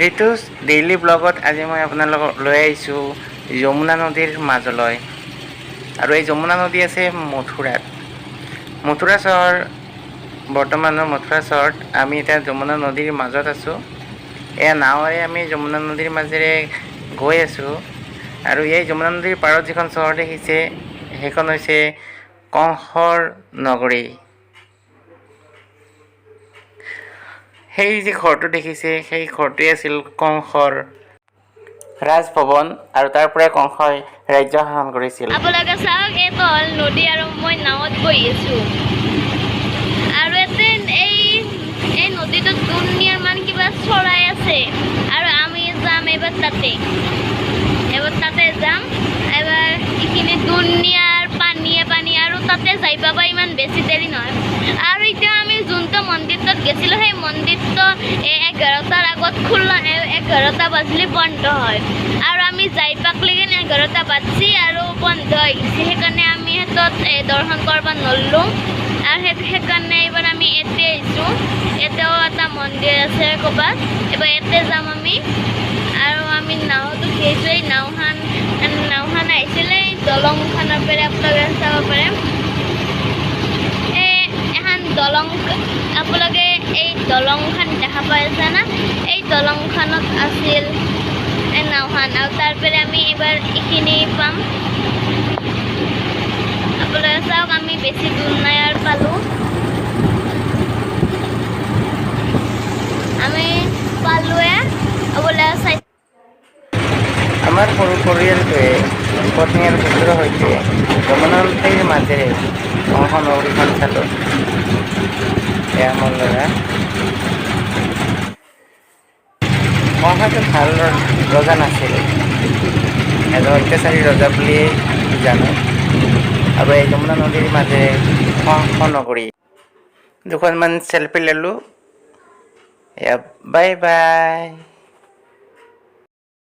ঋতুজ daily ব্লগত আজি মই আপোনালোকক লৈ আহিছোঁ যমুনা নদীৰ মাজলৈ। আৰু এই যমুনা নদী আছে মথুৰাত। মথুৰা চহৰ বৰ্তমানৰ মথুৰা চহৰত আমি এতিয়া যমুনা নদীৰ মাজত আছোঁ। এয়া নাৱেৰে আমি যমুনা নদীৰ মাজেৰে গৈ আছোঁ। আৰু এই যমুনা নদীৰ পাৰত যিখন চহৰ দেখিছে সেইখন হৈছে কংসৰ নগৰী। সেই যে ঘৰটো দেখিছে সেই ঘৰটোৱে আছিল কংসৰ ৰাজভৱন আৰু তাৰ পৰাই কংসই ৰাজ্য শাসন কৰিছিল। আপোনালোকে চাওক, এইটো হ'ল নদী আৰু মই নাৱত বহি আছোঁ। আৰু ইয়াতে এই নদীটোত দুনিয়াৰ মান কিবা চৰাই আছে আৰু আমি যাম এবাৰ তাতে যাম। এবাৰ এইখিনি দুনিয়াৰ পানী আৰু তাতে যাই পাবা ইমান বেছি দেৰি নহয়। আৰু এতিয়া আমি যোনটো মন্দিৰটোত গৈছিলোঁ সেই মন্দিৰটো 11টাৰ আগত খোলা, 11টা বাজিলে বন্ধ হয়। আৰু আমি যাই পাকলেগি 11টা বাজছি আৰু বন্ধ হৈ গৈছে। সেইকাৰণে আমি সেইটোত দৰ্শন কৰিব নললোঁ। আৰু সেইকাৰণে এইবাৰ আমি ইয়াতে আহিছোঁ। এতিয়াও এটা মন্দিৰ আছে ক'ৰবাত, এইবাৰ ইয়াতে যাম আমি। আৰু আমি নাৱত উঠি আহিছোঁ। এই নাওখন আহিছিলে দলংখনৰ পৰা আপোনালোকে চাব পাৰে। এখন দলং আপোনালোকে এই দলংখন দেখা পাই আছে না? এই দলংখনত আছিল এই নাওখন। আৰু তাৰ পৰা আমি এইবাৰ এইখিনি পাম। আপোনালোকে চাওক, আমি বেছি দূৰ নাই আৰু পালোঁ। আমি পালোৱে আপোনালোকে চাই। আমাৰ সৰু পৰিয়ালটোৱে পত্নী আৰু পুত্ৰৰ সৈতে যমুনা নদীৰ মাজেৰে কংস নগৰীখন চালোঁ। এয়া মোৰ ল'ৰা। কংসটো ভাল ৰজা নাছিল, এজন অত্যাচাৰী ৰজা বুলিয়েই জানো। আৰু এই যমুনা নদীৰ মাজেৰে কংস নগৰী দুখনমান চেলফি ল'লোঁ। Bye bye.